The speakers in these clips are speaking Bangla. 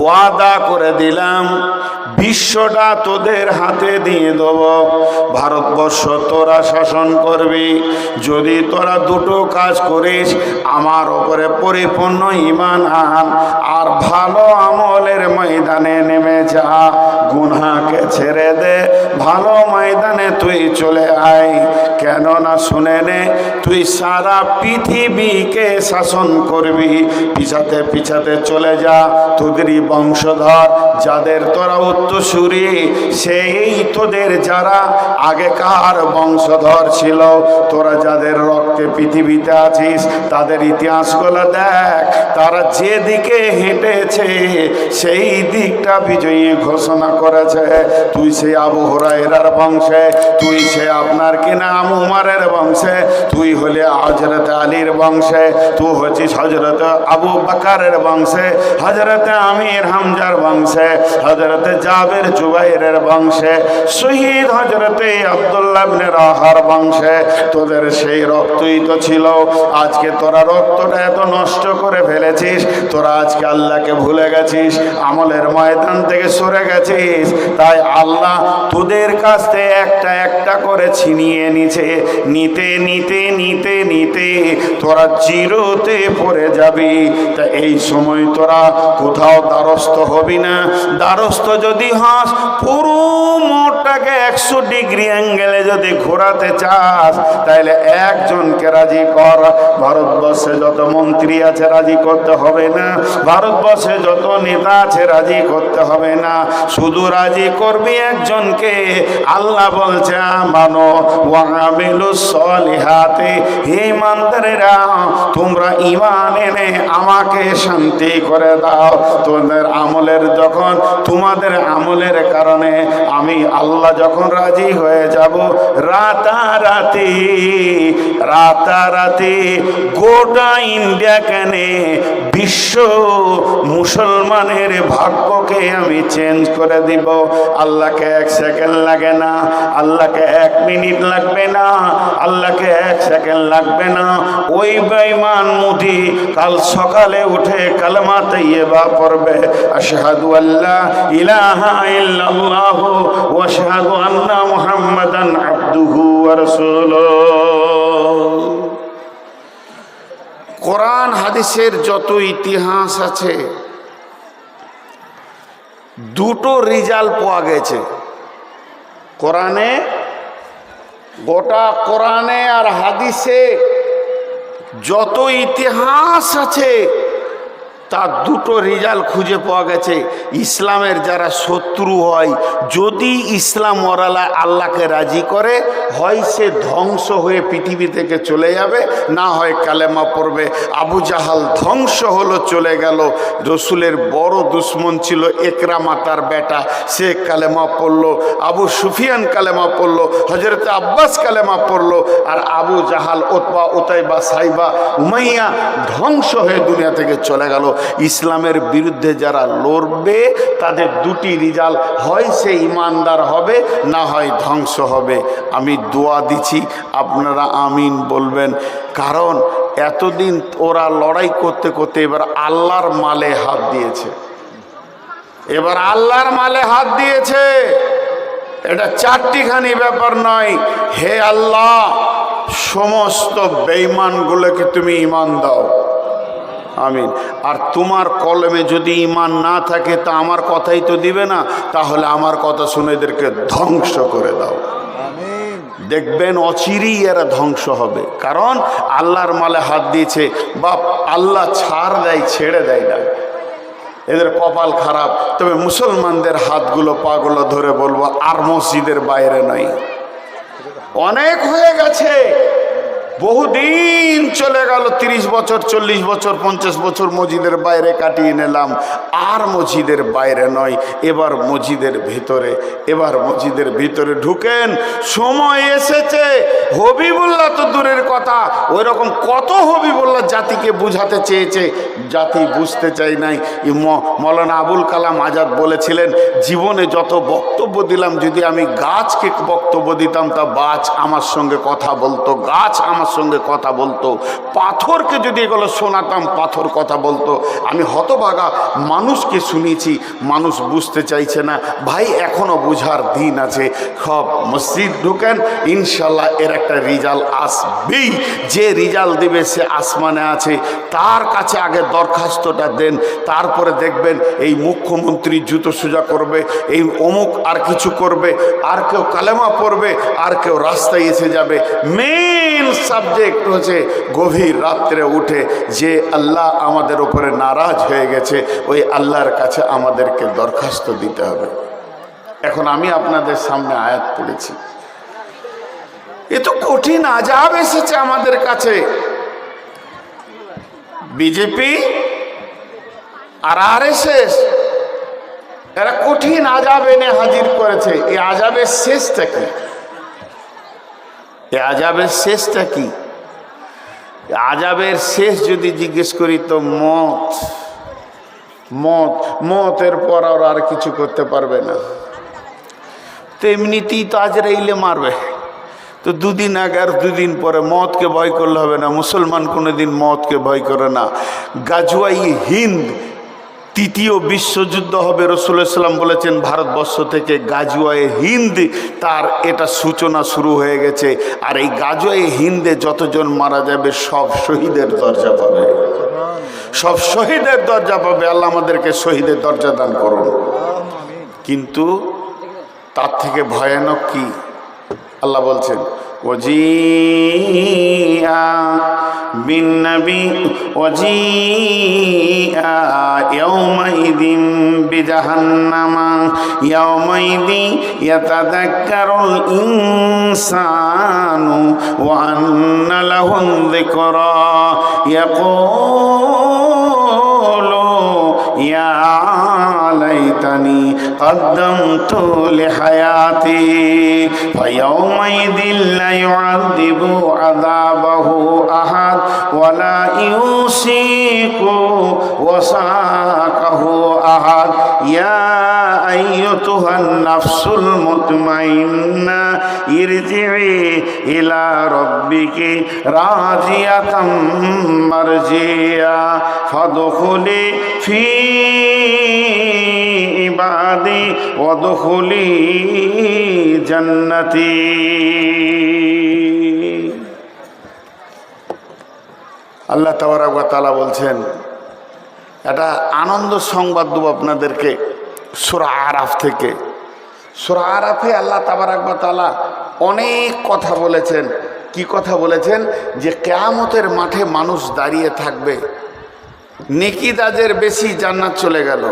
ওয়াদা করে দিলাম বিশ্বটা তোদের হাতে দিয়ে দেব। ভারতবর্ষ তোরা শাসন করবি যদি তোরা দুটো কাজ করিস, আমার ওপরে পরিপূর্ণ ঈমান আন আর ভালো আমলের ময়দানে নেমে যা, গুনাহকে ছেড়ে দে, ভালো ময়দানে তুই চলে আয়। কেননা শুনে নে, তুই সারা পৃথিবীকে শাসন করবি, পিছাতে পিছাতে চলে যা। তোদেরই বংশধর যাদের তোরা উত্তরসূরি, সেই তোদের যারা আগেকার বংশধর ছিল, তোরা যাদের রক্তে পৃথিবীতে আছিস, তাদের ইতিহাসগুলো দেখ। তারা যেদিকে হেঁটেছে সেই দিকটা বিজয়ী ঘোষণা করেছে। তুই সে আবু হুরায়রার বংশে, তুই সে আপনার কিনা উমরের বংশে, তুই হলে হযরত আলীর বংশে, তুই হচ্ছিস হযরত আবু বকরের বংশে, হযরত আমির হামজার বংশে, হযরত জাবের জুবাইরের বংশে, শহীদ হযরত আব্দুল্লাহ ইবনে রাওয়াহার বংশে। তোদের সেই রক্তই তো ছিল। আজকে তোরা রক্তটা এত নষ্ট করে ফেলেছিস, তোরা আজকে আল্লাহকে ভুলে গেছিস, আমলের ময়দান থেকে সরে গেছিস। তাই আল্লাহ তোদের কাছ থেকে একটা একটা করে ছিনিয়ে নিতে নিতে নিতে নিতে তোরা জিরোতে পড়ে যাবি। তা এই সময় তোরা কোথাও দ্বারস্থ হবি না। দ্বারস্থ যদি হস, পুরো মোটটাকে 100 ডিগ্রি অ্যাঙ্গেলে যদি ঘোরাতে চাস, তাহলে একজনকে রাজি কর। ভারতবর্ষে যত মন্ত্রী আছে রাজি করতে হবে না, ভারতবর্ষে যত নেতা আছে রাজি করতে হবে না, শুধু রাজি করবি একজনকে। আল্লাহ বলছে আমানো ওয়া আমিলুস সলিহাতি, হে ইমানদারেরা তোমরা ঈমান এনে আমাকে শান্তি করে দাও। তোমাদের আমলের যখন, তোমাদের আমলের কারণে আমি আল্লাহ যখন রাজি হয়ে যাব, রাতারাতি রাতারাতি গোটা ইন্ডিয়া কেনে বিশ্ব মুসলমানের ভাগ্যকে আমি চেঞ্জ করে দিব। আল্লাহকে 1 সেকেন্ড লাগে না, আল্লাহকে 1 মিনিট লাগবে না, আল্লাহকে 1 সেকেন্ড লাগবে না। ওই বেঈমান মুদি কাল সকালে উঠে কালেমা তাইয়্যিবা পড়বে, আশহাদু আল্লা ইলাহা ইল্লাল্লাহ ওয়া আশহাদু আন্না মুহাম্মাদান আবদুহু ওয়া রাসূলুহু। কোরআন হাদিসের যত ইতিহাস আছে, দুটো রেজাল্ট পাওয়া গেছে কোরআনে। গোটা কোরআনে আর হাদিসে যত ইতিহাস আছে, তার দুটো রেজাল্ট খুঁজে পাওয়া গেছে। ইসলামের যারা শত্রু হয়, যদি ইসলাম ওরালা আল্লাহকে রাজি করে, হয় সে ধ্বংস হয়ে পৃথিবী থেকে চলে যাবে, না হয় কালেমা পড়বে। আবু জাহাল ধ্বংস হলো, চলে গেল। রসুলের বড় দুশ্মন ছিল একরামা, তার বেটা, সে কালেমা পড়লো। আবু সুফিয়ান কালেমা পড়লো, হযরত আব্বাস কালেমা পড়লো। আর আবু জাহাল, উতবা, উতাইবা, সাইবা, উমাইয়া ধ্বংস হয়ে দুনিয়া থেকে চলে গেল। ইসলামের বিরুদ্ধে যারা লড়বে, তাদের দুটি রেজাল্ট, হয় সে ইমানদার হবে, না হয় ধ্বংস হবে। আমি দোয়া দিচ্ছি, আপনারা আমিন বলবেন। কারণ এতদিন ওরা লড়াই করতে করতে এবার আল্লাহর মালে হাত দিয়েছে, এবার আল্লাহর মালে হাত দিয়েছে। এটা চারটিখানি ব্যাপার নয়। হে আল্লাহ, সমস্ত বেঈমানগুলোকে তুমি ঈমান দাও, আমিন। আর তোমার কলমে যদি ঈমান না থাকে, তা আমার কথাই তো দিবে না, তাহলে আমার কথা শুনে এদেরকে ধ্বংস করে দাও। দেখবেন অচিরেই এরা ধ্বংস হবে। কারণ আল্লাহর মালে হাত দিয়েছে, বা আল্লাহ ছাড় দেয়, ছেড়ে দেয় না। এদের কপাল খারাপ। তবে মুসলমানদের হাতগুলো পাগুলো ধরে বলবো, আর মসজিদের বাইরে নয়। অনেক হয়ে গেছে, বহুদিন চলে গেল, 30 বছর, 40 বছর, 50 বছর মসজিদের বাইরে কাটিয়ে নিলাম। আর মসজিদের বাইরে নয়, এবার মসজিদের ভিতরে, এবার মসজিদের ভিতরে ঢুকেন। সময় এসেছে। হবিবুল্লাহ তো দূরের কথা, ওই রকম কত হবিবুল্লাহ জাতিকে বুঝাতে চেয়েছে, জাতি বুঝতে চাই নাই। মৌলানা আবুল কালাম আজাদ বলেছিলেন, জীবনে যত বক্তব্য দিলাম, যদি আমি গাছকে বক্তব্য দিতাম, তা গাছ আমার সঙ্গে কথা বলতো, গাছ আমার আমার সঙ্গে কথা বলতো, পাথরকে যদি এগুলো শোনাতাম পাথর কথা বলতো। আমি হতভাগা মানুষকে শুনিয়েছি, মানুষ বুঝতে চাইছে না। ভাই এখনো বুঝার দিন আছে। সব মসজিদ ঢুকেন, ইনশাল্লাহ এর একটা রেজাল্ট আসবেই। যে রেজাল্ট দিবে সে আসমানে আছে, তার কাছে আগে দরখাস্তটা দেন, তারপরে দেখবেন এই মুখ্যমন্ত্রী জুতো সোজা করবে, এই অমুক আর কিছু করবে, আর কেউ কালেমা পড়বে, আর কেউ রাস্তায় এসে যাবে। মেন সাবজেক্ট হচ্ছে গভীর রাত্রে উঠে যে আল্লাহ আমাদের উপরে নারাজ হয়ে গেছে, ওই আল্লাহর কাছে আমাদেরকে দরখাস্ত দিতে হবে। এখন আমি আপনাদের সামনে আয়াত পড়েছি, এ তো কঠিন আযাব এসেছে আমাদের কাছে। বিজেপি আর আরএসএস এরা কঠিন আযাব এনে হাজির করেছে। এই আযাবের শেষটা কি? এই আযাবের শেষটা কি? আযাবের শেষ যদি জিজ্ঞেস করি তো মত। মত, মতের পর আর কিছু করতে পারবে না। তো এমনিতেই তো আজরাইলে মারবে, তো দুদিন আগে আর দুদিন পরে মতকে ভয় করলে হবে না। মুসলমান কোনোদিন মতকে ভয় করে না। গাজওয়াই হিন্দ, তৃতীয় বিশ্বযুদ্ধ হবে, রাসূলুল্লাহ সাল্লাল্লাহু আলাইহি ওয়াসাল্লাম বলেছেন ভারতবর্ষ থেকে গাজওয়ায়ে হিন্দ তার এটা সূচনা শুরু হয়ে গেছে। আর এই গাজওয়ায়ে হিন্দে যতজন মারা যাবে সব শহীদের দরজা পাবে, সব শহীদের দরজা পাবে। আল্লাহ আমাদেরকে শহীদের দরজা দান করুন। কিন্তু তার থেকে ভয়ানক কি আল্লাহ বলছেন, ওজিআ বিন নবী ওজিআ ইয়াউমাইদিন বিজাহান্নামা ইয়াউমাইদি ইয়াতাযাক্কারুল ইনসানু ওয়া আন্না লাহুল যিকরা ইয়াকুলু ইয়া লাইতানি কদ্দামতু লিহায়াতি ফায়াউমাইদিন লা ইউআযিবু আযাবাহু আহাদ ওয়া লা ইউসিকু ওয়াসাকাহু আহাদ ইয়া আইয়ুতুহান নাফসুল মুতমাইন্না ইরজিই ইলা রাব্বিকি রাজিয়াতাম মারজিয়া ফাদখুলি ফি ইবাদি ওয়াদখুলি জান্নাতি। আল্লাহ তাবারক ওয়া তাআলা বলছেন, এটা আনন্দ সংবাদ দেব আপনাদেরকে সূরা আরাফ থেকে। সূরা আরাফে আল্লাহ তাবারক ওয়া তাআলা অনেক কথা বলেছেন। কি কথা বলেছেন? যে কিয়ামতের মাঠে মানুষ দাঁড়িয়ে থাকবে, নেকি যাদের বেশি জান্নাত চলে গেল,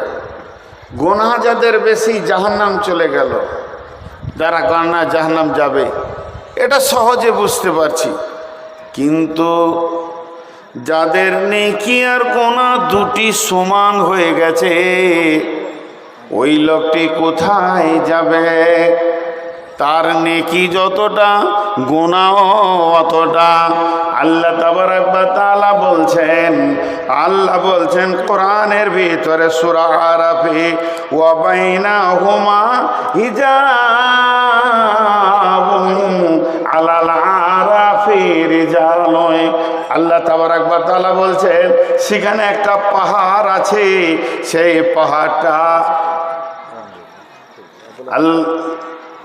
গুনাহ যাদের বেশি জাহান্নাম চলে গেল। যারা গানা জাহান্নাম যাবে এটা সহজে বুঝতে পারছি, কিন্তু যাদের নেকি আর গুনাহ দুটি সমান হয়ে গেছে, ওই লোকটি কোথায় যাবে? তার নেকি যতটা গুনাহ অতটা। আল্লাহ তাবারক ওয়া তাআলা বলছেন, আল্লাহ বলছেন কোরআনের ভিতরে সূরা আরাফে, ওয়া বাইনাহুমা হিজাবুন আলাল আরাফি রিজালুন। আল্লাহ তাবারক ওয়া তাআলা বলছেন সেখানে একটা পাহাড় আছে, সেই পাহাড়টা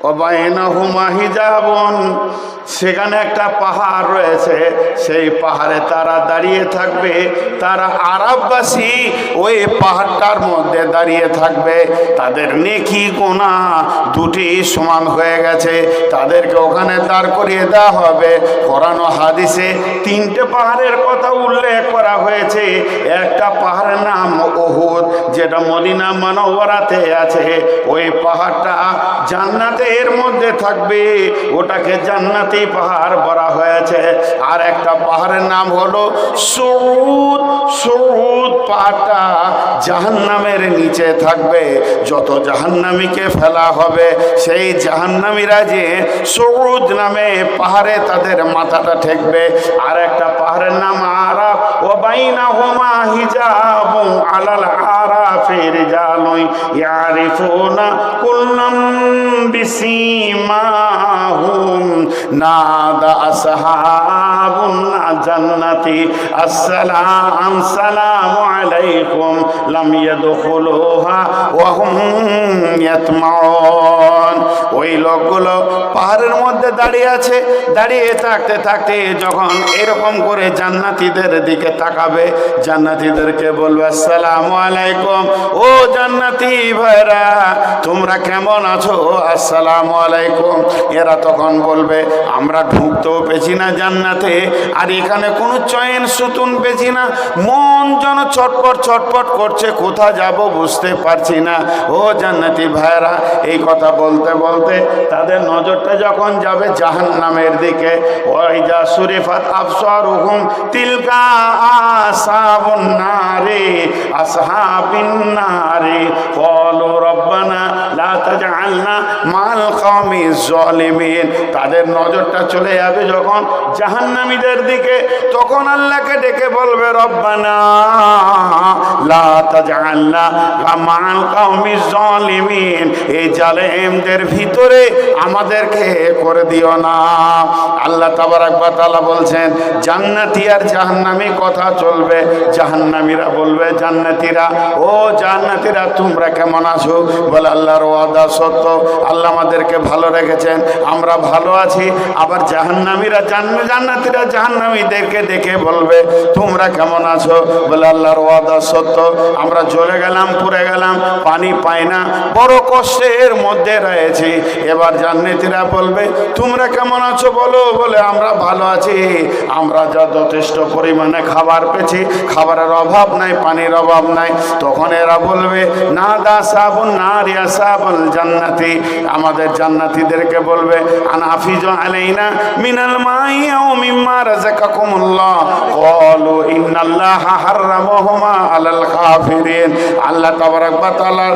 ওয়াবাইনাহুমা হিজাবুন, সেখানে একটা পাহাড় রয়েছে, সেই পাহাড়ে তারা দাঁড়িয়ে থাকবে। তারা আরববাসী ওই পাহাড়টার মধ্যে দাঁড়িয়ে থাকবে। তাদের নেকি গুনাহ দুটি সমান হয়ে গেছে, তাদেরকে ওখানে দাঁড় করিয়ে দেওয়া হবে। কোরআন ও হাদিসে তিনটে পাহাড়ের কথা উল্লেখ করা হয়েছে। একটা পাহাড়ের নাম উহুদ, যেটা মদিনা মুনাওয়ারাতে আছে। ওই পাহাড়টা জান্নাতের মধ্যে থাকবে, ওটাকে জান্নাতি পাহাড় বলা হয়েছে। আর একটা পাহাড়ের নাম হলো সুউদ। সুউদ পাহাড়টা জাহান্নামের নিচে থাকবে। যত জাহান্নামীকে ফেলা হবে, সেই জাহান্নামীরা যে সুউদ নামে পাহাড়ে তাদের মাথাটা ঠেকবে। আর একটা পাহাড়ের নাম আরাফ, ওয়া বাইনাহুমা হিজাবুন আলাল আরাফি রিজালুন ইয়ারিফুনা কুল্লাম بسيماهم نادى أصحاب الجنة السلام سلام عليكم لم يدخلوها وهم يطمعون। ওই লোকগুলো পাহাড়ের মধ্যে দাঁড়িয়ে আছে, দাঁড়িয়ে থাকতে থাকতে যখন এরকম করে জান্নাতীদের দিকে তাকাবে, জান্নাতীদেরকে বলবে আসসালামু আলাইকুম, ও জান্নাতি ভাইরা তোমরা কেমন আছো, আসসালামু আলাইকুম। এরা তখন বলবে আমরা ঢুকতেও পেছি না জান্নাতে, আর এখানে কোনো চয়ন সুতুন পেছি না, মন যেন ছটপট ছটপট করছে, কোথা যাব বুঝতে পারছি না। ও জান্নাতি ভাইরা এই কথা বলতে বলতে তাদের নজরটা যখন যাবে জাহান্নামের দিকে, ওই যা সুরিফাত আবসারুহুম তিলকা আসহাবুন নারি আসহাবিন নারি ক্বালু রব্বানা লা তাজআলনা মাল কওমিজ জালিমিন। তাদের নজরটা চলে যাবে যখন জাহান্নামীদের দিকে, তখন আল্লাহকে ডেকে বলবে রব্বানা লা তাজআলনা মাল কওমিজ জালিমিন, এই জালেমদের ভিতরে আমাদেরকে করে দিও না। আল্লাহ তাবারাক ওয়া তাআলা বলছেন জান্নাতি আর জাহান্নামী কথা চলবে। জাহান্নামীরা বলবে জান্নাতীরা, ও জান্নাতীরা তোমরা কেমন আছো? বলে আল্লাহর ওয়াদা সত্য, আল্লাহ আমাদেরকে ভালো রেখেছেন, আমরা ভালো আছি। আবার জাহান্নামীরা জান্নাতীরা জাহান্নামীদেরকে ডেকে বলবে তোমরা কেমন আছো? বলে আল্লাহর ওয়াদা সত্য, আমরা জ্বলে গেলাম, পুড়ে গেলাম, পানি পাই না, বড় কষ্টের মধ্যে রয়েছি। এবার জান্নাতীরা বলবে তোমরা কেমন আছো বলো? বলে আমরা ভালো আছি, আমরা যা যথেষ্ট পরিমাণে খাবার পেয়েছি, খাবারের অভাব নাই, পানির অভাব নাই। তখন এরা বলবে না দা সাবুন নারি আসহাবুল জান্নাতি, আমাদের জান্নাতীদেরকে বলবে আনাফিজ আলাইনা মিনাল মাই আও মিম্মা রাযাকাকুমুল্লাহ ক্বালু ইন্নাল্লাহা হাররামাহুমা আলাল কাফিরিন। আল্লাহ তাবারাক ওয়া তাআলা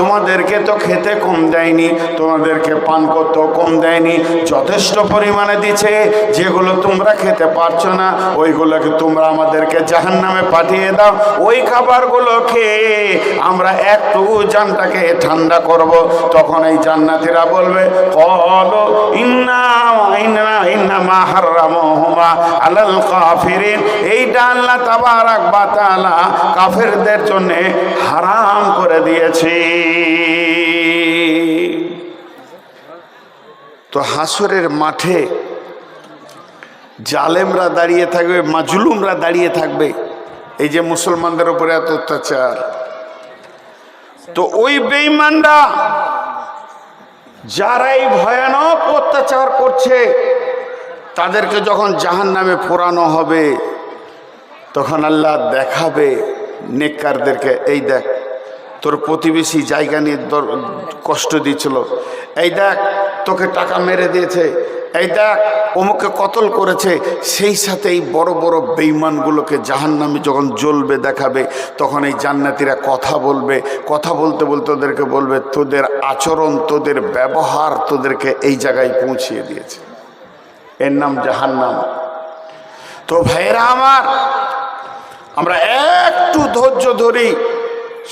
তোমাদেরকে তো খেতে কম দেয়নি, তোমাদেরকে পান করতেও কম দেয়নি, যথেষ্ট পরিমাণে দিচ্ছে। যেগুলো তোমরা খেতে পারছো না ওইগুলোকে তোমরা আমাদেরকে জাহান্নামে পাঠিয়ে দাও, ওই খাবারগুলো খেয়ে আমরা একটু জানটাকে ঠান্ডা করব। তখন এই জান্নাতীরা বলবে ক্বালু ইন্নামা হাররামাহুমা আলাল কাফিরিন, এইটা আল্লাহ তাবারাক ওয়া তাআলা কাফেরদের জন্য হারাম করে দিয়েছে। তো হাসরের মাঠে জালেমরা দাঁড়িয়ে থাকবে, মাজলুমরা দাঁড়িয়ে থাকবে, এই যে মুসলমানদের উপরে এত অত্যাচার। তো ওই বেঈমানরা যারা এই ভয়ানক অত্যাচার করছে তাদেরকে যখন জাহান্নামে পোড়ানো হবে, তখন আল্লাহ দেখাবে নেককারদেরকে, এই দেখ তোর প্রতিবেশী জায়গা নিয়ে কষ্ট দিচ্ছিল, এই দেখ তোকে টাকা মেরে দিয়েছে, এই দেখ অমুকে কতল করেছে। সেই সাথে এই বড় বড় বেঈমানগুলোকে জাহান্নামে যখন জ্বলবে দেখাবে, তখন এই জান্নাতীরা কথা বলবে, কথা বলতে বলতে ওদেরকে বলবে তোদের আচরণ, তোদের ব্যবহার তোদেরকে এই জায়গায় পৌঁছিয়ে দিয়েছে, এর নাম জাহান্নাম। তো ভাইরা আমার, আমরা একটু ধৈর্য ধরি,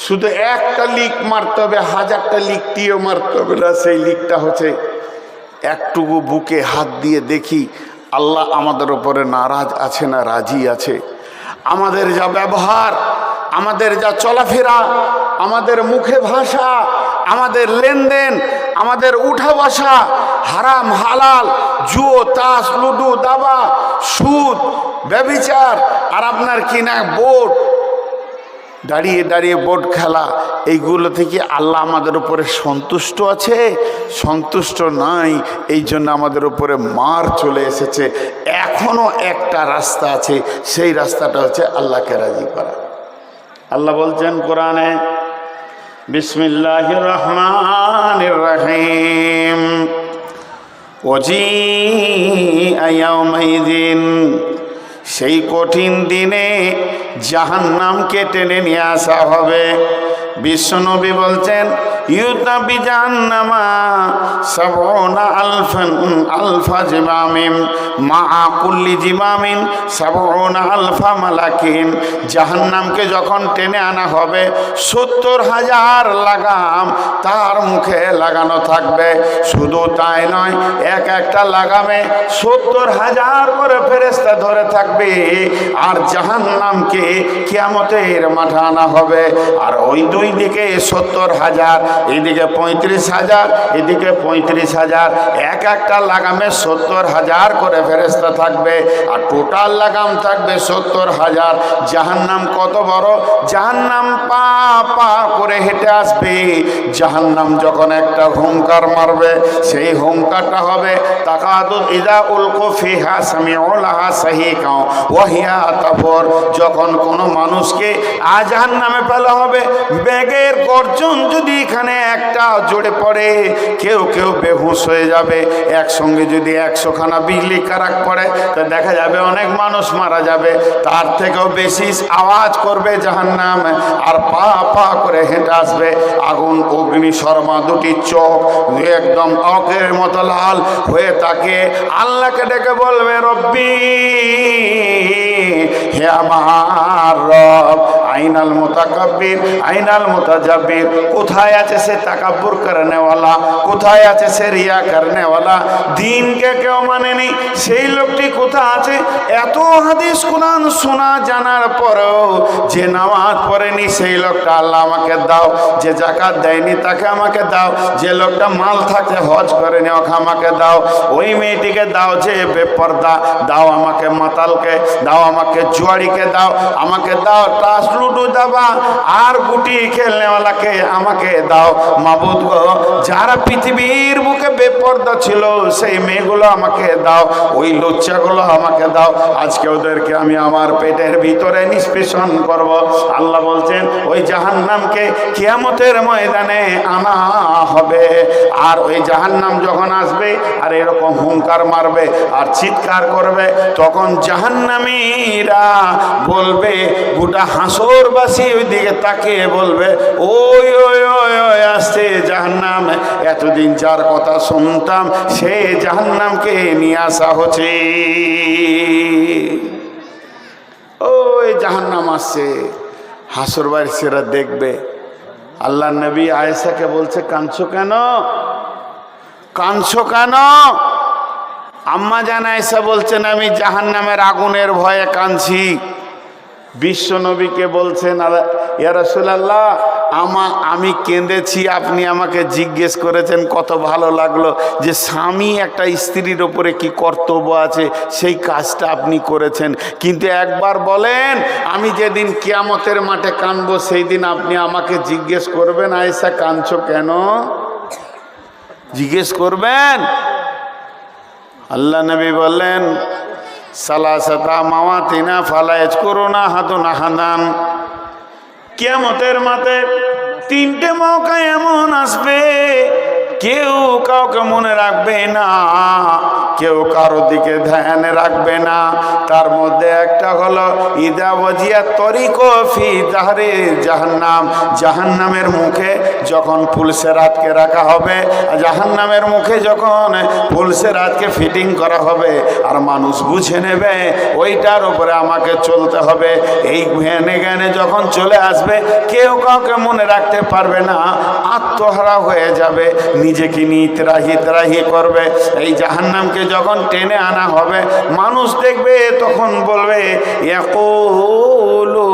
শুধু একটা লিক মারতে হবে, হাজারটা লিক দিয়েও মারতে হবে না। সেই লিকটা হচ্ছে একটুকু বুকে হাত দিয়ে দেখি আল্লাহ আমাদের উপরে নারাজ আছে না রাজি আছে। আমাদের যা ব্যবহার, আমাদের যা চলাফেরা, আমাদের মুখে ভাষা, আমাদের লেনদেন, আমাদের উঠা বসা, হারাম হালাল, জুয়ো তাস লুডু দাবা সুদ ব্যভিচার, আর আপনার কিনা বোর্ড, দাঁড়িয়ে দাঁড়িয়ে বোর্ড খেলা, এইগুলো থেকে আল্লাহ আমাদের উপরে সন্তুষ্ট আছে? সন্তুষ্ট নাই। এই জন্য আমাদের উপরে মার চলে এসেছে। এখনো একটা রাস্তা আছে, সেই রাস্তাটা হচ্ছে আল্লাহকে রাজি করা। আল্লাহ বলছেন কোরআনে, বিসমিল্লাহির রহমানির রহিম, ওয়াজিআ ইয়াউমাইযিন, সেই কঠিন দিনে জাহান্নামকে টেনে নিয়ে আসা হবে। বিশ্বনবী বলছেন ইউতা বিজান্নামা সাবউনা আলফা জিমামিন মা কুল্লি জিমামিন সাবউনা আলফা মালাকিন। জাহান্নামকে যখন টেনে আনা হবে 70,000 লাগাম তার মুখে লাগানো থাকবে। শুধু তাই নয়, এক একটা লাগামে 70,000 করে ফেরেশতা ধরে থাকবে। আর জাহান্নামকে কিয়ামতের মাঠে আনা হবে। আর ওই দুই দিকে 70,000, এদিকে 35,000, এদিকে 35,000, এক একটা লাগামে 70,000 করে ফেরেশতা থাকবে। আর টোটাল লাগাম থাকবে 70,000। জাহান্নাম কত বড়! জাহান্নাম পা পা করে হেঁটে আসবে। জাহান্নাম যখন একটা হুঙ্কার মারবে, সেই হুঙ্কারটা হবে তাকাদুদ ইদা উলকু ফিহা সামিউ লাহা সাহিকা ওয়া হিয়া তাফুর। যখন কোনো মানুষকে জাহান্নামে ফেলা হবে, ব্যাগের গর্জন যদি এখানে একটা জোরে পড়ে, কেউ কেউ বেহুশ হয়ে যাবে। একসঙ্গে যদি 100খানা বিজলি কারাক পড়ে, তো দেখা যাবে অনেক মানুষ মারা যাবে। তার থেকেও বেশি আওয়াজ করবে জাহান্নাম, আর পা পা করে হেঁটে আসবে। আগুন অগ্নি শর্মা দুটি চোখ একদম অকের মতো লাল হয়ে তাকে আল্লাহকে ডেকে বলবে, রব্বি, হে আমার রব, আইনাল মুতাকাব্বির আইনাল মুতাজাব্বির। কোথায় আছে সে তাকাব্বুর করনেওয়ালা? কোথায় আছে সে রিয়া করনেওয়ালা? দিনকে কেউ মানেনি, সেই লোকটি কোথায় আছে? এত হাদিস কোরআন শোনা জানার পরেও যে নামাজ পড়েনি সেই লোকটা আল্লাহ আমাকে দাও। যে যাকাত দেয়নি তাকে আমাকে দাও। যে লোকটা মাল থাকে হজ করেনি ওকে আমাকে দাও। ওই মেয়েটিকে দাও যে বেপর্দা, দাও আমাকে মাতালকে, দাও আমাকে জুয়ারিকে, দাও আমাকে, দাও টাস লুডু দাবা আর গুটি খেলনেওয়ালাকে আমাকে দাও। মাবুদ গো, যারা পৃথিবীর বুকে বেপর্দা ছিল সেই মেয়েগুলো আমাকে দাও, ওই লুচ্চাগুলো আমাকে দাও। আজকে ওদেরকে আমি আমার পেটের ভিতরে নিষ্পেষণ করব। আল্লাহ বলছেন ওই জাহান্নামকে কিয়ামতের ময়দানে আনা হবে। আর ওই জাহান্নাম যখন আসবে আর এরকম হুঙ্কার মারবে আর চিৎকার করবে, তখন জাহান্নামীরা বলবে, গোটা হাসরবাসী ওই দিকে তাকিয়ে বলবে, ওই ওই ওই ওই আসছে জাহান্নাম। এতদিন যার কথা শুনতাম সে জাহান্নামকে নিয়ে আসা হচ্ছে। ওই জাহান্নাম আসছে। হাসরবাসীরা দেখবে। আল্লাহ নবী আয়েশাকে বলছে, কাঁদছো কেন? কাঁদছো কেন? আম্মা জান আয়েশা বলছেন, আমি জাহান্নামের আগুনের ভয়ে কাঁদছি। বিশ্ব নবীকে বলছেন, ইয়া রাসূলুল্লাহ, আমি কেঁদেছি, আপনি আমাকে জিজ্ঞেস করেছেন, কত ভালো লাগলো যে স্বামী একটা স্ত্রীর ওপরে কি কর্তব্য আছে সেই কাজটা আপনি করেছেন। কিন্তু একবার বলেন, আমি যেদিন কিয়ামতের মাঠে কাঁদবো সেই দিন আপনি আমাকে জিজ্ঞেস করবেন, আয়েশা কাঁদছো কেন? জিজ্ঞেস করবেন? আল্লাহ নবী বললেন, সালাসাতা মাওয়াতিনা ফালা ইয়াজকুরুনা হাদুন আহাদান। কিয়ামতের মাঠে 3টে মৌকা এমন আসবে, কেউ কাউকে মনে রাখবে না, কেউ কারো দিকে ধ্যান রাখবে না। তার মধ্যে একটা হলো ইদা ওয়াজিয়া তরিকো ফি জাহরি জাহান্নাম। জাহান্নামের মুখে যখন ফুলসেরাতকে রাখা হবে, জাহান্নামের মুখে যখন ফুলসেরাতকে ফিটিং করা হবে আর মানুষ বুঝে নেবে ওইটার উপরে আমাকে চলতে হবে, এই জ্ঞানে জ্ঞানে যখন চলে আসবে কেউ কাউকে মনে রাখতে পারবে না, আত্মহারা হয়ে যাবে, নিজেকে নিয়ে ত্রাহি করবে। এই জাহান্নামকে যখন টেনে আনা হবে মানুষ দেখবে, তখন বলবে, ইয়াকুলু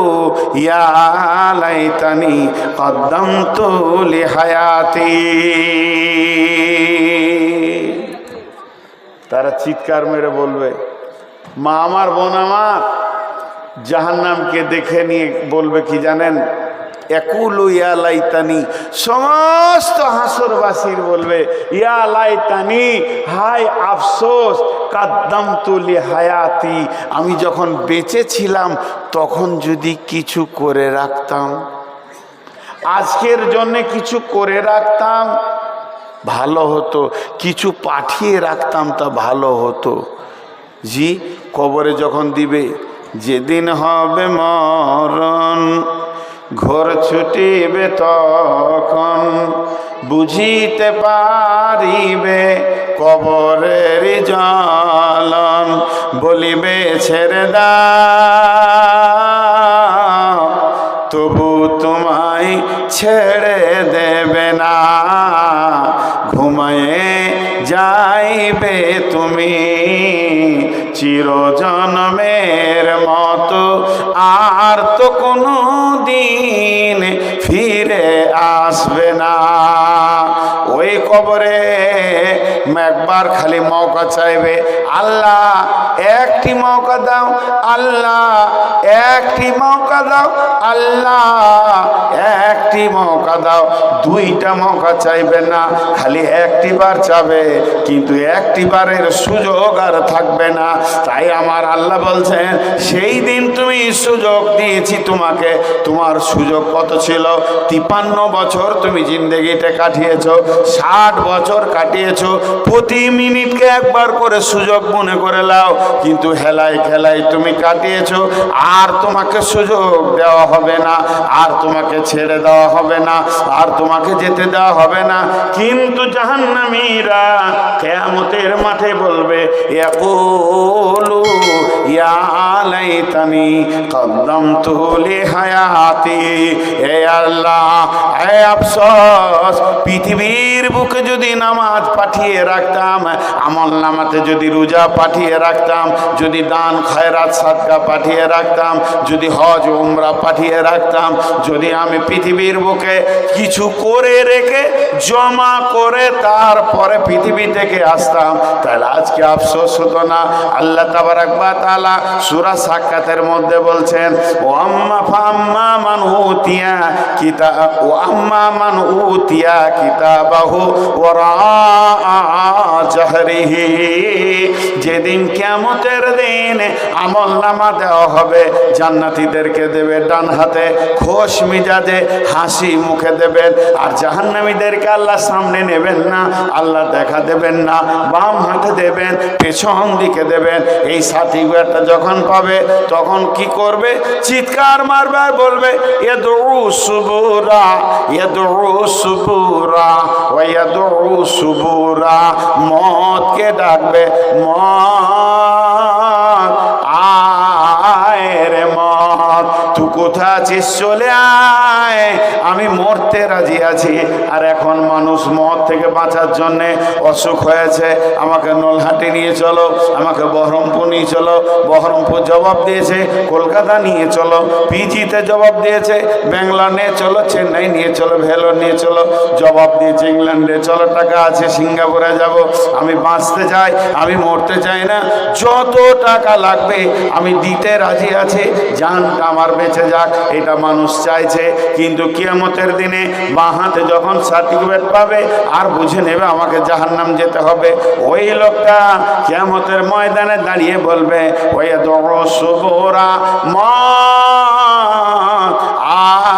ইয়া লাইতানি কদ্দামতু লিহায়াতি। তারা চিৎকার মেরে বলবে, মা আমার, বোন আমার, জাহান্নামকে দেখে নিয়ে বলবে কি জানেন? ইয়াকুলু ইয়া লাইতানি। সমস্ত হাসরবাসীর বলবে, ইয়া লাইতানি, হায় আফসোস, কাদ্দামতু লিহায়াতি, আমি যখন বেঁচে ছিলাম তখন যদি কিছু করে রাখতাম, আজকের জন্য কিছু করে রাখতাম ভালো হতো, কিছু পাঠিয়ে রাখতাম তা ভালো হতো। জি, কবরে যখন দিবে, যেদিন হবে মরণ ঘোর ছুটিবে তখন বুঝিতে পারিবে কবরের জ্বালান। বলিবে ছেড়ে দাও, তবু তোমায় ছেড়ে দেবে না। ঘুমায়ে যাইবে তুমি চিরজন্মের মতো, আর তো কোনো দিন ফিরে আসবে না। ওই কবরে একবার খালি মৌকা চাইবে, আল্লাহ একটি মৌকা দাও, আল্লাহ একটি মৌকা দাও, আল্লাহ একটি মৌকা দাও। দুইটা মৌকা চাইবে না, খালি একটি বার চাবে, কিন্তু একটি বারের সুযোগ আর থাকবে না। তাই আমার আল্লাহ বলছেন, সেই দিন তুমি সুযোগ দিয়েছি তোমাকে। তোমার সুযোগ কত ছিল? 53 বছর তুমি জিন্দেগিতে কাটিয়েছো, 60 বছর কাটিয়েছো। প্রতি মিনিটকে একবার করে সুযোগ মনে করে নাও, কিন্তু হেলায় খেলায় তুমি কাটিয়েছো। আর তোমাকে সুযোগ দেওয়া হবে না, আর তোমাকে ছেড়ে দেওয়া হবে না, আর তোমাকে যেতে দেওয়া হবে না। কিন্তু জাহান্নামীরা কিয়ামতের মাঠে বলবে, ইয়াকুলু ইয়া লাইতানি কদ্দামতু লিহায়াতি। হে আল্লাহ, হে আফসোস, পৃথিবীর বুকে যদি নামাজ পাঠিয়ে রাখতাম, আমল নামাতে যদি রোজা পাঠিয়ে রাখতাম, যদি দান খয়রাত সাদকা পাঠিয়ে রাখতাম, যদি হজ উমরা পাঠিয়ে রাখতাম, যদি আমি পৃথিবীর বুকে কিছু করে রেখে জমা করে তারপরে পৃথিবী থেকে আসতাম, তাহলে আজকে আফসোস হতো না। আল্লাহ তাবারাক ওয়া তাআলা সূরা সাক্কাতের মধ্যে বলছেন, ও আম্মা ফাম্মা মান উতিয়া কিতাব, ও আম্মা মান উতিয়া কিতাবাহু ওয়ারা জাহরিহি। যেদিন কিয়ামতের দিন আমল নামা দেওয়া হবে, জান্নাতীদেরকে দেবে ডান হাতে, খোশ মিজাজে হাসি মুখে দেবেন, আর জাহান্নামীদেরকে আল্লাহ সামনে নেবেন না, আল্লাহ দেখা দেবেন না, বাম হাতে দেবেন, পেছন দিকে দেবেন। এই সার্টিফিকেটটা যখন পাবে তখন কি করবে? চিৎকার মারবে আর বলবে, ইয়াদউ সুবুরা, ইয়াদউ সুবুরা, ওয়া ইয়াদউ সুবুরা। মতকে ডাকবে, মত আয় রে মত, তুই কোথায় আছিস? চলে আয়, আমি মরতে রাজি আছি। আর এখন মানুষ মত থেকে বাঁচার জন্যে অসুখ হয়েছে, আমাকে নলহাটি নিয়ে চলো, আমাকে বহরমপুর নিয়ে চলো। বহরমপুর জবাব দিয়েছে, কলকাতা নিয়ে চলো। পিজিতে জবাব দিয়েছে, ব্যাঙ্গালোর নিয়ে চলো, চেন্নাই নিয়ে চলো, ভেলোর নিয়ে চলো। জবাব দিয়েছে ইংল্যান্ডে, চলো টাকা আছে সিঙ্গাপুরে যাব। আমি বাঁচতে চাই, আমি মরতে চাই না, যত টাকা লাগবে আমি দিতে রাজি আছি, জানটা আমার বেঁচে যাক, এটা মানুষ চাইছে। কিন্তু কিয়ামতের দিনে বাঁ হাতে যখন সার্টিফিকেট পাবে আর বুঝে নেবে আমাকে জাহান্নাম যেতে হবে, ওই লোকটা কিয়ামতের ময়দানে দাঁড়িয়ে বলবে, ওয়া দউ সুবুরা,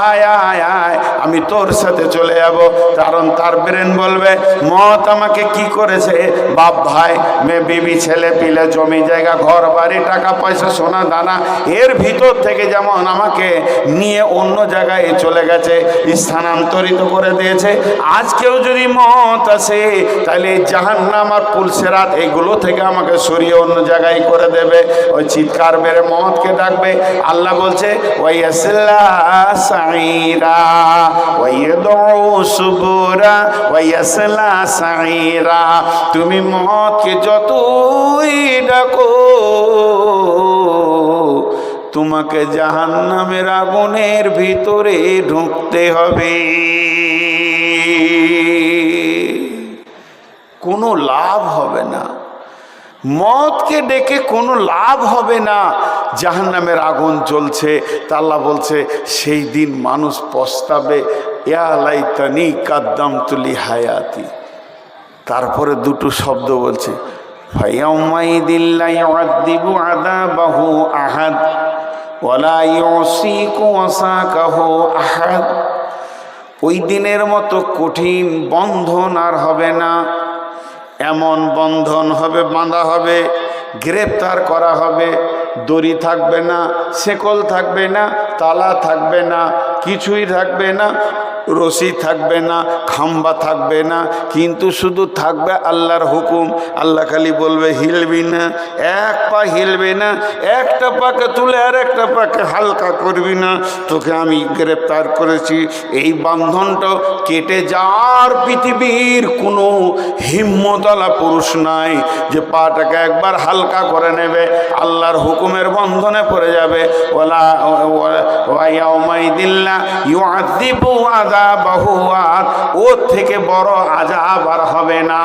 আয় আয় আয়, আমি তোর সাথে চলে যাব। কারণ তার ব্রেন বলবে, মত আমাকে কি করেছে? বাপ ভাই মেয়ে বিবি ছেলে পিলে জমি জায়গা ঘর বাড়ি টাকা পয়সা সোনা দানা, এর ভিতর থেকে যেমন আমাকে নিয়ে অন্য জায়গায় চলে গেছে, স্থানান্তরিত করে দিয়েছে। আজকেও যদি মত আসে, তাহলে জাহান্নাম আর পুলসেরাত এগুলো থেকে আমাকে সরিয়ে অন্য জায়গায় করে দেবে। ওই চিৎকার বেড়ে মতকে ডাকবে। আল্লাহ বলছে, ওয়াইয়াসলা সাইরা, ওয়াইয়াদউ সুবুরা, ওয়াইয়াসলা সাইরা। তুমি মতকে যতই ডাকো, তোমাকে জাহান্নামের আগুনের ভিতরে ঢুকতে হবে। কোনো লাভ হবে না, মতকে ডেকে কোনো লাভ হবে না। জাহান্নামের আগুন জ্বলছে, তা আল্লাহ বলছে সেই দিন মানুষ পস্তাবে, ইয়া লাইতানি কাদ্দামতু লিহায়াতি। তারপরে দুটো শব্দ বলছে, ফায়াউমাইদিল লা ইউআযযিবু আযাবাহু আহাদ ওয়া লা ইউসিকু ওয়াসাকাহু আহাদ। ওই দিনের মতো কঠিন বন্ধন আর হবে না। এমন বন্ধন হবে, বাঁধা হবে, গ্রেপ্তার করা হবে, দড়ি থাকবে না, শেকল থাকবে না, তালা থাকবে না, কিছুই থাকবে না, রশি থাকবে না, খাম্বা থাকবে না, কিন্তু শুধু থাকবে আল্লাহর হুকুম। আল্লাহ খালি বলবে হিলবি না, এক পা হিলবে না, একটা পাকে তুলে আর একটা পাকে হালকা করবি না, তোকে আমি গ্রেপ্তার করেছি। এই বান্ধনটা কেটে যাওয়ার পৃথিবীর কোনো হিম্মতওয়ালা পুরুষ নাই যে পাটাকে একবার হালকা করে নেবে, আল্লাহর হুকুমের বন্ধনে পড়ে যাবে। ওলা ওয়াইয়াউমাইদিল্লা ইউআযিবু আযাবাহু, ওর থেকে বড় আযাব আর হবে না।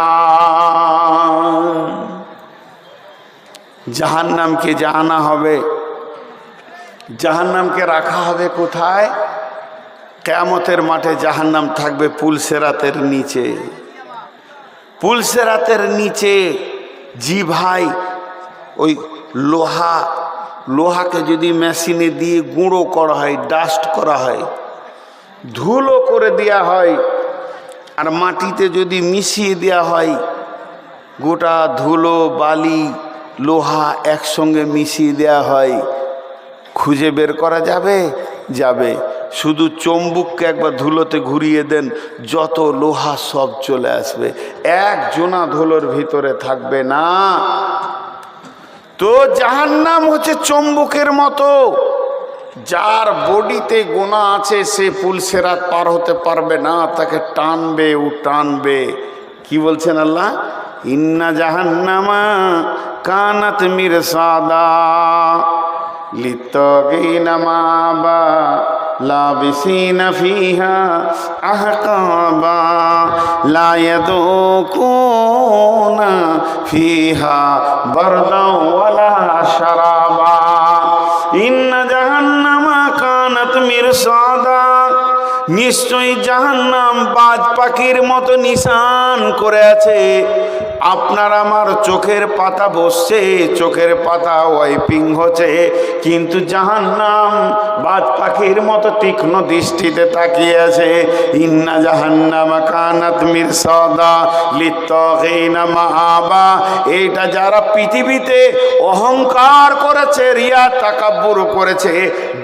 জাহান্নামকে জানা হবে, জাহান্নামকে রাখা হবে কোথায়? কিয়ামতের মাঠে জাহান্নাম থাকবে পুলসেরাতের নিচে। পুলসেরাতের নিচে জি ভাই, ওই লোহাকে যদি মেশিনে দিয়ে গুঁড়ো করা হয়, ডাস্ট করা হয়, ধুলো করে দেওয়া হয়, আর মাটিতে যদি মিশিয়ে দেওয়া হয়, গোটা ধুলো বালি লোহা একসঙ্গে মিশিয়ে দেওয়া হয়, খুঁজে বের করা যাবে? যাবে। শুধু চুম্বককে একবার ধুলোতে ঘুরিয়ে দেন, যত লোহা সব চলে আসবে, এক জোনা ধুলোর ভিতরে থাকবে না। তো জাহান্নাম হচ্ছে চুম্বকের মতো, যার বডিতে গোনা আছে সে পুলসেরাত পার হতে পারবে না, তাকে টানবে, ও টানবে। কি বলছেন আল্লাহ? ইন্না জাহান্নামা কানাত মিরসাদা লিত্তাগিনা মাবা লাবিসিনা ফিহা আহকাবা লা ইয়াদুকুনা ফিহা বারদাও ওয়ালা শারাবা। ইন্না জাহান্নামা কানাত মিরসাদা, নিশ্চয়ই জাহান্নাম বাজ পাখির মতো নিশান করে আছে। আপনার আমার চোখের পাতা বসছে, চোখের পাতা ওয়াইপিং হচ্ছে, কিন্তু জাহান্নাম বাজ পাখির মতো তীক্ষ্ণ দৃষ্টিতে তাকিয়ে আছে। ইন্না জাহান্নামা কানাত মিরসাদা লিত্তাগিনা মাআবা। এইটা যারা পৃথিবীতে অহংকার করেছে, রিয়া তাকাব্বুর করেছে,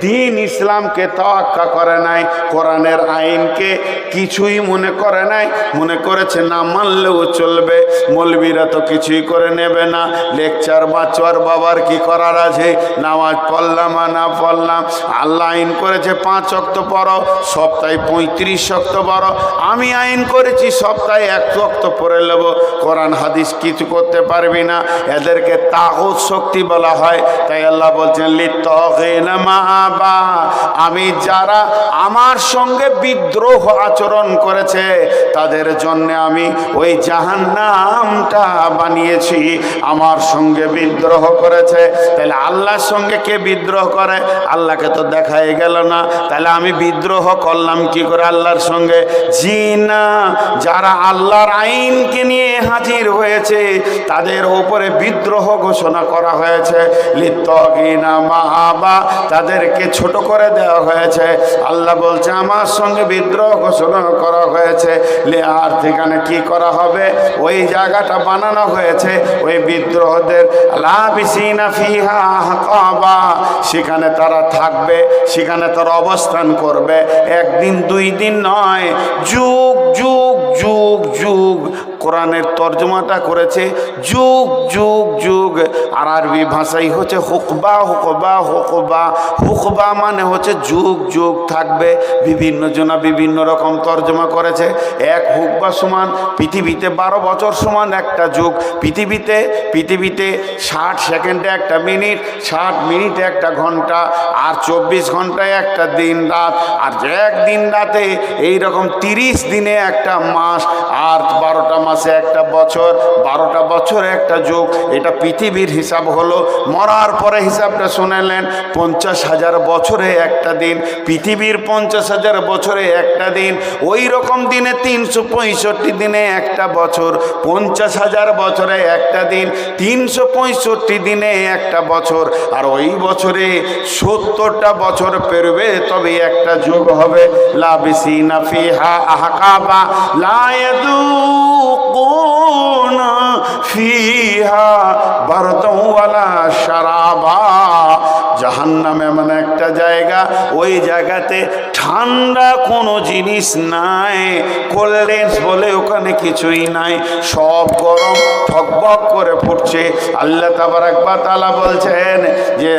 দ্বীন ইসলামকে তাওয়াক্কা করে নাই, কোরআনের আইনকে কিছুই মনে করে নাই, মনে করেছে না মানলেও চলবে, মৌলবীরা তো কিছুই করে নেবে না, লেকচার বাচ্চার বাবার কি করার আছে, নামাজ পড়লাম আর না পড়লাম, আল্লাহ আইন করেছে 5 ওয়াক্ত পড়ো, সপ্তাহে 35 ওয়াক্ত পড়ো, আমি আইন করেছি সপ্তাহে 1 ওয়াক্ত পড়ে নেব, কোরআন হাদিস কিছু করতে পারবি না। এদেরকে তাগুত শক্তি বলা হয়। তাই আল্লাহ বলছেন লিত্তাগিনা মাআবা, আমি যারা আমার সঙ্গে বিদ্রোহ আচরণ করেছে তাদের জন্য আমি ওই জাহান্নামটা বানিয়েছি। আমার সঙ্গে বিদ্রোহ করেছে, তাহলে আল্লাহর সঙ্গে কে বিদ্রোহ করে? আল্লাহকে তো দেখাই গেল না, তাহলে আমি বিদ্রোহ করলাম কি করে আল্লাহর সঙ্গে? জি না, যারা আল্লাহর আইনকে নিয়ে হাজির হয়েছে তাদের উপরে বিদ্রোহ ঘোষণা করা হয়েছে। লিত্তাগিনা মাআবা, তাদেরকে ছোট করে দেওয়া হয়েছে। আল্লাহ বলছে আমার সঙ্গে বিদ্রোহ ঘোষণা করা হয়েছে। আর সেখানে কি করা হবে? ওই জায়গাটা বানানো হয়েছে ওই বিদ্রোহদের, লাবিসিনা ফিহা আহকাবা, সেখানে তারা থাকবে, সেখানে তারা অবস্থান করবে, 1 দিন 2 দিন নয়, যুগ যুগ যুগ যুগ। কোরআনের তর্জমাটা করেছে যুগ যুগ যুগ, আর আরবি ভাষাই হচ্ছে হুকবা হুকবা হুকবা। হুকবা মানে হচ্ছে যুগ যুগ থাকবে। বিভিন্ন জনা বিভিন্ন রকম তর্জমা করেছে। 1 হুকবা সমান পৃথিবীতে 12 বছর সমান একটা যুগ। পৃথিবীতে 60 সেকেন্ডে একটা মিনিট, 60 মিনিটে একটা ঘন্টা, আর 24 ঘন্টায় একটা দিন রাত, আর 1 দিন রাতে এইরকম 30 দিনে একটা মাস, আর 12টা মাসে একটা বছর, 12টা বছরে একটা যুগ। এটা পৃথিবীর হিসাব হলো। মরার পরে হিসাবটা শুনেলেন, 50,000 বছরে একটা দিন, পৃথিবীর 50,000 বছরে একটা দিন। ওই রকম দিনে 365 দিনে একটা বছর, 50,000 বছরে একটা দিন, 365 দিনে একটা বছর, আর ওই বছরে 70টা বছর পেরবে তবে একটা যুগ হবে। লাবিসিনা ফিহা আহকাবা লা ইয়াদুকুনা ফিহা বারদাও ওয়ালা শারাবা। জাহান্নাম এমন একটা জায়গা, ওই জায়গাতে ঠান্ডা কোনো জিনিস নাই, কোল্ড ড্রিঙ্কস বলে ওখানে কিছুই নাই, সব গরম ঠকবক করে ফুটছে। আল্লাহ তাবারাক ওয়া তাআলা বলছেন যে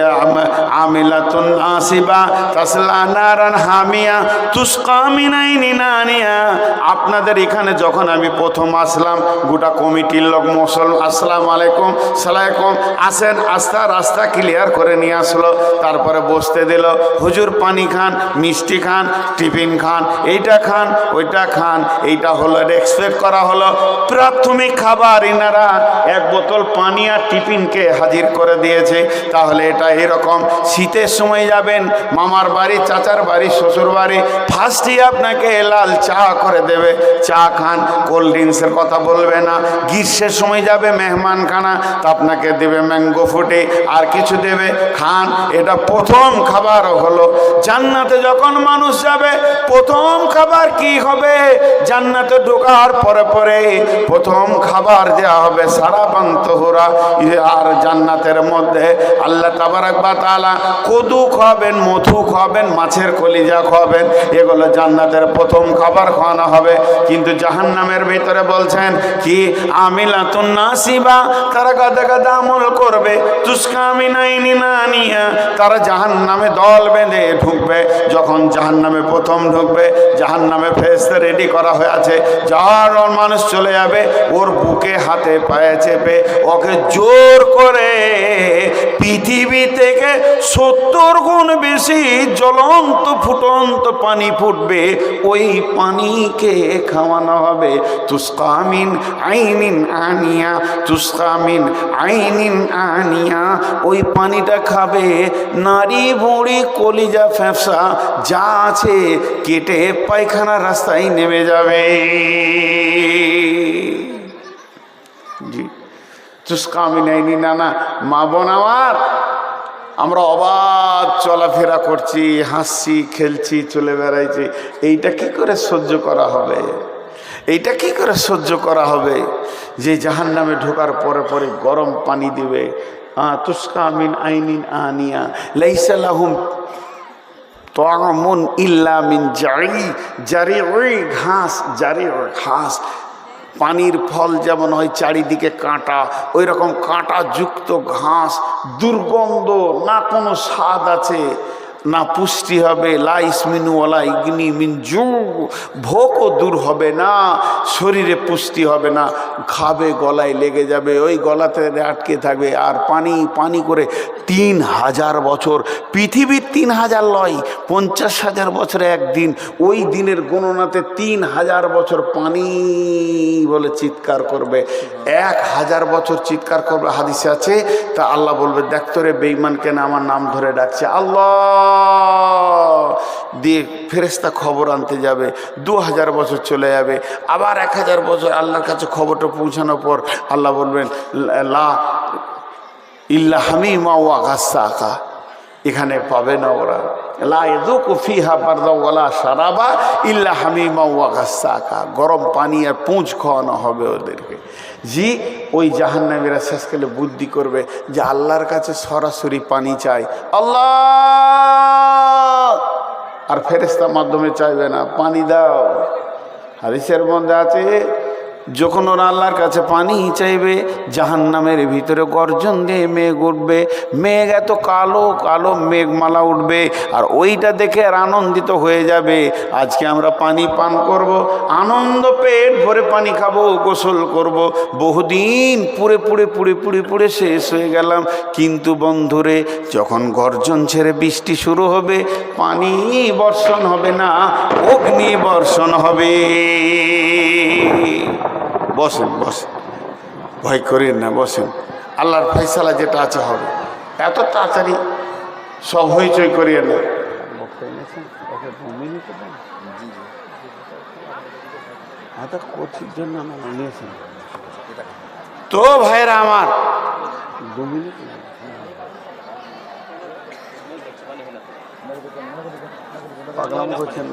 আমিলাতুন নাসিবা তাসলা নারান হামিয়া তুসকা মিন আইনিন আনিয়া। আপনাদের এখানে যখন আমি প্রথম আসলাম, গোটা কমিটির লোক মুসলমান আসসালামু আলাইকুম সালাইকুম আসেন, রাস্তা ক্লিয়ার করে নিয়ে আসলো, তারপরে বসতে দিল, হুজুর পানি খান, মিষ্টি খান, টিফিন খান, এইটা খান ওইটা খান, এইটা হলো এক্সপেক্ট করা হলো প্রাথমিক খাবার। ইনারা এক বোতল পানি আর টিফিনকে হাজির করে দিয়েছে। তাহলে এটা এরকম শীতের সময় যাবেন মামার বাড়ি, চাচার বাড়ি, শ্বশুর বাড়ি, ফার্স্টই আপনাকে লাল চা করে দেবে, চা খান, কোল্ড ড্রিঙ্কসের কথা বলবে না। গ্রীষ্মের সময় যাবে মেহমানখানা, তা আপনাকে দেবে ম্যাঙ্গো ফুটে আর কিছু দেবে, খান। এটা প্রথম খাবার হলো। জান্নাতে যখন মানুষ যাবে প্রথম খাবার কি হবে? জান্নাতে ঢোকার পরে পরে প্রথম খাবার দেওয়া হবে সারাবান তহুরা। আর জান্নাতের মধ্যে আল্লাহ তাবারাক ওয়া তাআলা কদু খাওয়াবেন, মধু খাওয়াবেন, মাছের কলিজা খাওয়াবেন, এগুলো জান্নাতের প্রথম খাবার খাওয়ানো হবে। কিন্তু জাহান্নামের ভিতরে বলছেন কি আমিলাতুন নাসিবা, তারা গাদা গাদা আমল করবে, তুসকা মিন আইনিন আনিয়া, তারা জাহান্নামে দল বেঁধে ঢুকবে। যখন জাহান্নামে প্রথম ঢুকবে, জাহান্নামে ফেরেশতা রেডি করা হয়ে আছে, যার মানুষ চলে যাবে, ওর বুকে হাতে পায়ে চেপে ওকে জোর করে পৃথিবী থেকে 70 গুণ বেশি জ্বলন্ত ফুটন্ত পানি ফুটবে, ওই পানিকে খাওয়ানো হবে। তুসকা মিন আইনিন আনিয়া, তুসকা মিন আইনিন আনিয়া, ওই পানিটা খাবে নারী বুড়ি কলিজা ফ্যাপসা যা আছে কেটে পায়খানা রাস্তায় নেমে যাবে। জি, তুসকা মিন আইনিন আনা। মা বোন আমার, আমরা অবাধ চলাফেরা করছি, হাসছি, খেলছি, চলে বেড়াইছি, এইটা কি করে সহ্য করা হবে? এইটা কি করে সহ্য করা হবে যে জাহান্নামে ঢোকার পরে পরে গরম পানি দিবে? তুসকা মিন আইনিন আনিয়া লাইসা লাহুম তাআমুন ইল্লা মিন জারিউই ঘাস, জারিউই ঘাস। পানির ফল যেমন হয় চারিদিকে কাঁটা, ওই রকম কাঁটাযুক্ত ঘাস, দুর্গন্ধ, না কোনো স্বাদ আছে, না পুষ্টি হবে। লা ইসমিনু ওয়ালা ইগনি মিন জু, ভোকও দূর হবে না, শরীরে পুষ্টি হবে না, খাবে গলায় লেগে যাবে, ওই গলাতে আটকে থাকবে। আর পানি পানি করে 3000 বছর, পৃথিবীর 3000 লয়, 50,000 বছরে একদিন, ওই দিনের গণনাতে 3000 বছর পানি বলে চিৎকার করবে, 1000 বছর চিৎকার করবে। হাদিসে আছে, তা আল্লাহ বলবে দেখতো রে বেঈমান কেন আমার নাম ধরে ডাকছে, আল্লাহ দিয়ে ফেরেশতা খবর আনতে যাবে। 2000 বছর চলে যাবে, আবার 1000 বছর আল্লাহর কাছে খবরটা পৌঁছানোর পর আল্লাহ বলবেন লা ইল্লা হামিমা ওয়া গাসসাকা, এখানে পাবে না ওরা, লা ইয়াযুকু ফিহা বারদা ওয়ালা শারাবা ইল্লা হামিমা ওয়া গাসসাকা, গরম পানি আর পুঁজ খাওয়ানো হবে ওদেরকে। জি, ওই জাহান্নামীরা শেষকালে বুদ্ধি করবে যে আল্লাহর কাছে সরাসরি পানি চাই, আল্লাহ, আর ফেরেশতার মাধ্যমে চাইবে না, পানি দাও। হাদিসের মধ্যে আছে যখন ওরা আল্লাহর কাছে পানি চাইবে, জাহান্নামের ভিতরে গর্জন দিয়ে মেঘ উঠবে, মেঘ এত কালো কালো মেঘমালা উঠবে, আর ওইটা দেখে আর আনন্দিত হয়ে যাবে, আজকে আমরা পানি পান করব, আনন্দ পেট ভরে পানি খাবো, গোসল করব, বহুদিন পুড়ে পুড়ে পুড়ে পুড়ে পুড়ে শেষ হয়ে গেলাম। কিন্তু বন্ধুরে, যখন গর্জন ছেড়ে বৃষ্টি শুরু হবে, পানি বর্ষণ হবে না, অগ্নি বর্ষণ হবে। বসেন বসেন, ভয় করেন না, বসেন, আল্লাহর ফয়সালা যেটা আছে হবে। এত তাড়াতাড়ি সব হইচই করিয়ে না। তো ভাইরা আমার, 2 মিনিট পাগলাম করছেন,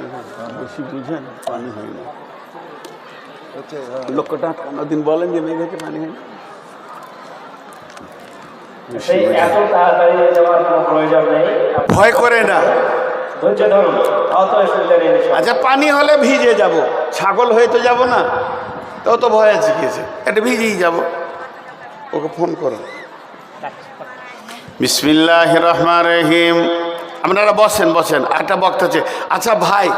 বেশি বুঝেন, পানি হয় না। লোকটা কোনোদিন বলেন যে মেঘেতে পানি হয় না? সেই এত তাড়াতাড়ি যাওয়ার কোনো প্রয়োজন নেই, ভয় করে না। ধৈর্য ধরুন, অত অসুবিধা নেই। আচ্ছা, পানি হলে ভিজে যাব, ছাগল হয়ে তো যাব না, তো তো ভয় আছে কিসে, এটা ভিজেই যাব। ওকে ফোন করো। বিসমিল্লাহির রহমানির রহিম। আপনারা বসেন বসেন, একটা বক্তা আছে। আচ্ছা ভাই,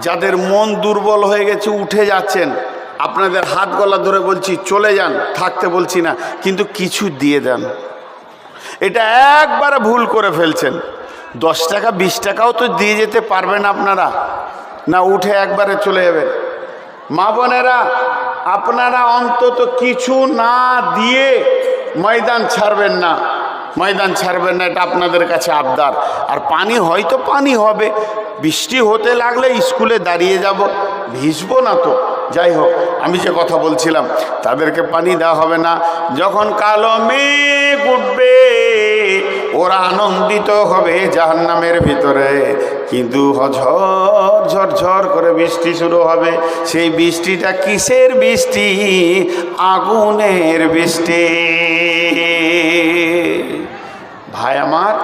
যাদের মন দুর্বল হয়ে গেছে উঠে যাচ্ছেন, আপনাদের হাত গলা ধরে বলছি চলে যান, থাকতে বলছি না, কিন্তু কিছু দিয়ে দেন। এটা একবারে ভুল করে ফেলছেন। 10 টাকা 20 টাকাও তো দিয়ে যেতে পারবেন আপনারা, না উঠে একবারে চলে যাবেন। মা বোনেরা, আপনারা অন্তত কিছু না দিয়ে ময়দান ছাড়বেন না, ময়দান ছাড়বেন না, এটা আপনাদের কাছে আবদার। আর পানি হয়তো পানি হবে, বৃষ্টি হতে লাগলে স্কুলে দাঁড়িয়ে যাব, ভিজবো না তো। যাই হোক, আমি যে কথা বলছিলাম, তাদেরকে পানি দেওয়া হবে না। যখন কালো মেঘ উঠবে ওরা আনন্দিত হবে জাহান্নামের ভিতরে, কিন্তু ঝড় ঝরঝর করে বৃষ্টি শুরু হবে। সেই বৃষ্টিটা কিসের বৃষ্টি? আগুনের বৃষ্টি। ভাই আমার,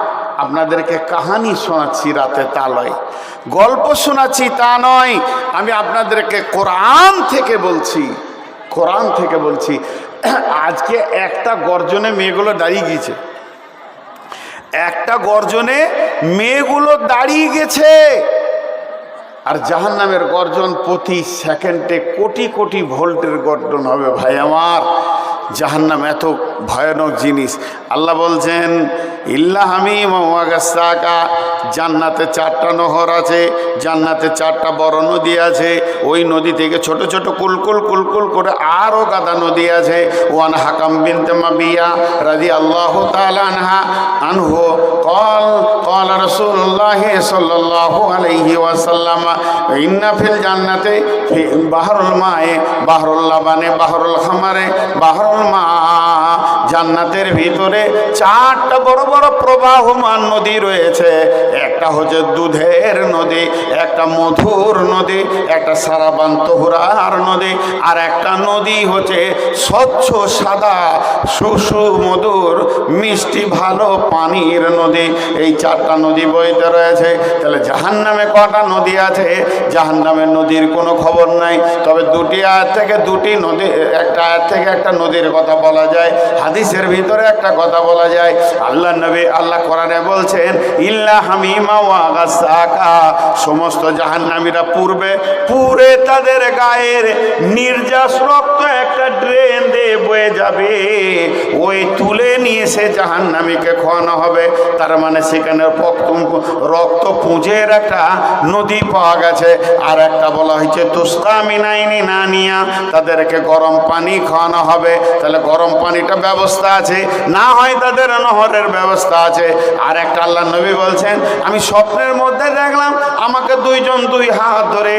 আপনাদেরকে কাহানি শোনাচ্ছি রাতে, তা নয়, গল্প শোনাচ্ছি তা নয়, আমি আপনাদেরকে কোরআন থেকে বলছি, কোরআন থেকে বলছি। আজকে একটা গর্জনে মেয়েগুলো দাঁড়িয়ে গিয়েছে, একটা গর্জনে মেয়েগুলো দাঁড়িয়ে গেছে। আর জাহান্নামের গর্জন প্রতি সেকেন্ডে কোটি কোটি ভোল্টের গর্জন হবে। ভাই আমার, জাহান্নাম এত ভয়ানক জিনিস। আল্লাহ বলছেন ইল্লা হামিম ওয়া গাসসাকা, জান্নাতে 4টা নহর আছে, জান্নাতে 4টা বড় নদী আছে। ওই নদী থেকে ছোট ছোট কুলকুল কুলকুল করে আরও গাদা নদী আছে। ওয়ান হাকাম বিনতে মাবিয়া রাদিয়াল্লাহু তাআলা আনহু قال رسول الله صلى الله عليه وسلم إن في الجنة في بحر الماء بحر اللبن بحر الخمر بحر الماء। জান্নাতের ভিতরে 4টা বড় বড় প্রবাহমান নদী রয়েছে। একটা হচ্ছে দুধের নদী, একটা মধুর নদী, একটা সারাবান তহুরার নদী, আর একটা নদী হচ্ছে স্বচ্ছ সাদা সুমধুর মিষ্টি ভালো পানির নদী। এই 4টা নদী বইতে রয়েছে। তাহলে জাহান্নামে কটা নদী আছে? জাহান্নামের নদীর কোনো খবর নাই, তবে 2টি আয়াত থেকে 2টি নদী, একটা আয়াত থেকে একটা নদীর কথা বলা যায়, হাদিসের ভিতরে একটা কথা বলা যায়। আল্লাহ নবী, আল্লাহ কোরআনে বলছেন ইল্লা হামিমা ওয়া গাসসাকা, সমস্ত জাহান্নামীরা পুরে তাদের গায়ের নির্যাস রক্ত একটা ড্রেন দিয়ে বয়ে যাবে, ওই তুলে নিয়ে সে জাহান্নামীকে খাওয়ানো হবে। তার মানে সেখানে রক্ত পুঁজের একটা নদী পাওয়া গেছে। আর একটা বলা হয়েছে তুস্কা মিনাইনি না নিয়া, তাদেরকে গরম পানি খাওয়ানো হবে। তাহলে গরম পানিটা ব্যবস্থা আছে, না হয় তাদের নহরের ব্যবস্থা আছে। আর একটা আল্লাহ নবী বলছেন আমি স্বপ্নের মধ্যে দেখলাম আমাকে 2 জন 2 হাত ধরে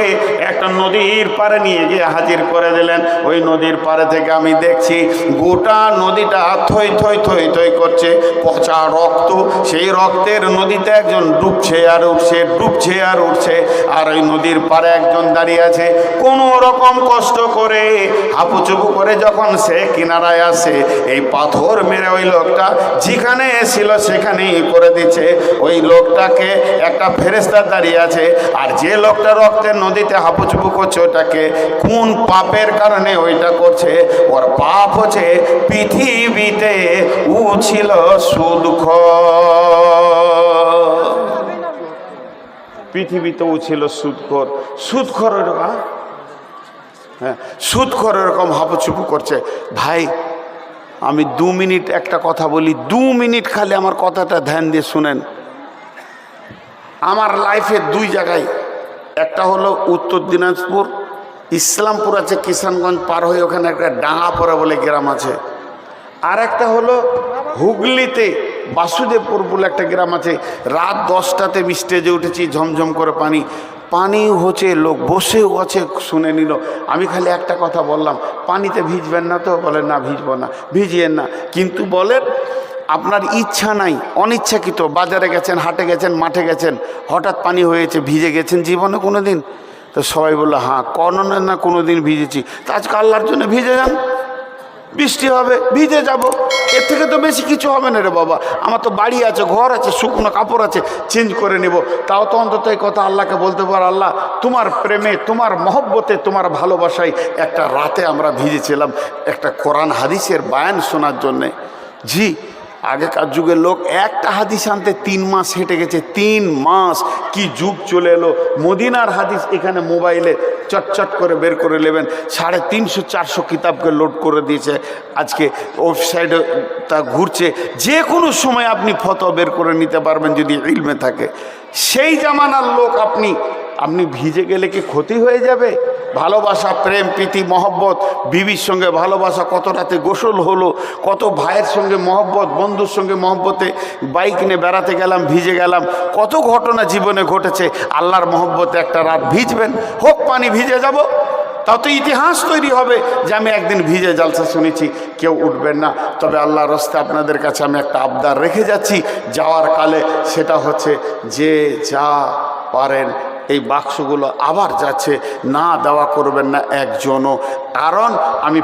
একটা নদীর পারে নিয়ে গিয়ে হাজির করে দিলেন। ওই নদীর পারে থেকে আমি দেখছি গোটা নদীটা থই থই থই থই করছে, পচা রক্ত। সেই রক্তের নদীতে একজন ডুবছে আর উঠছে, ডুবছে আর উঠছে। আর ওই নদীর পারে একজন দাঁড়িয়ে আছে, কোনো রকম কষ্ট করে হাপুচুপু করে যখন সে কিনারায় আসে, এই পাথর মেরে ওই লোকটা যেখানে ছিল সেখানেই করে দিচ্ছে। ওই লোকটাকে একটা ফেরেশতা দাঁড়িয়ে আছে, আর যে লোকটা রক্তের নদীতে হাপুচুপু করছে ওটাকে কোন পাপের কারণে ওইটা করছে? ওর পাপ হচ্ছে পৃথিবীতে ও ছিল সুদখোর, পৃথিবীতে ও ছিল সুদখোর। সুদখোর ওরকম, হ্যাঁ সুদখোর এরকম হাপুচুপু করছে। ভাই আমি 2 মিনিট একটা কথা বলি, 2 মিনিট খালি আমার কথাটা ধ্যান দিয়ে শুনেন। আমার লাইফে 2 জায়গায়, একটা হলো উত্তর দিনাজপুর, ইসলামপুর আছে কিষানগঞ্জ পার হয়ে ওখানে একটা ডাঙ্গাপড়া বলে গ্রাম আছে। আর একটা হলো হুগলিতে বাসুদেবপুর বলে একটা গ্রাম আছে। রাত 10টাতে স্টেজে উঠেছি, ঝমঝম করে পানি হচ্ছে, লোক বসেও আছে, শুনে নিল। আমি খালি একটা কথা বললাম, পানিতে ভিজবেন না তো? বলে না ভিজবো না। ভিজিয়েন না, কিন্তু বলেন আপনার ইচ্ছা নাই, অনিচ্ছাকৃত বাজারে গেছেন, হাটে গেছেন, মাঠে গেছেন, হঠাৎ পানি হয়েছে, ভিজে গেছেন জীবনে কোনো দিন? তো সবাই বললো হ্যাঁ, কোনো না কোনো দিন ভিজেছি। তা আজকে আল্লাহর জন্য ভিজে যান, বৃষ্টি হবে, ভিজে যাব, এর থেকে তো বেশি কিছু হবে না রে বাবা। আমার তো বাড়ি আছে, ঘর আছে, শুকনো কাপড় আছে, চেঞ্জ করে নেব। তাও তো অন্তত এই কথা আল্লাহকে বলতে পার, আল্লাহ তোমার প্রেমে, তোমার মহব্বতে, তোমার ভালোবাসায় একটা রাতে আমরা ভিজেছিলাম একটা কোরআন হাদিসের বায়ান শোনার জন্যে। জি, আগেকার যুগের লোক একটা হাদিস আনতে 3 মাস হেঁটে গেছে, 3 মাস। কি যুগ চলে এলো, মদিনার হাদিস এখানে মোবাইলে চটচট করে বের করে নেবেন, 350-400 কিতাবকে লোড করে দিয়েছে, আজকে ওয়েবসাইটে তা ঘুরছে। যে কোনো সময় আপনি ফতোয়া বের করে নিতে পারবেন যদি ইলমে থাকে। সেই জামানার লোক আপনি ভিজে গেলে কি ক্ষতি হয়ে যাবে? ভালোবাসা, প্রেম, প্রীতি, মহব্বত, বিবির সঙ্গে ভালোবাসা, কত রাতে গোসল হলো, কত ভাইয়ের সঙ্গে মহব্বত, বন্ধুর সঙ্গে মহব্বতে বাইক নিয়ে বেড়াতে গেলাম, ভিজে গেলাম, কত ঘটনা জীবনে ঘটেছে। আল্লাহর মহব্বতে একটা রাত ভিজবেন, হোক পানি ভিজে যাব, তাও তো ইতিহাস তৈরি হবে যে আমি একদিন ভিজে জালসা শুনেছি, কেউ উঠবেন না। তবে আল্লাহর রাস্তায় আপনাদের কাছে আমি একটা আবদার রেখে যাচ্ছি যাওয়ার কালে, সেটা হচ্ছে যে যা পারেন এই বাক্সগুলো আবার যাচ্ছে, না দেওয়া করবেন না একজনও। কারণ আমি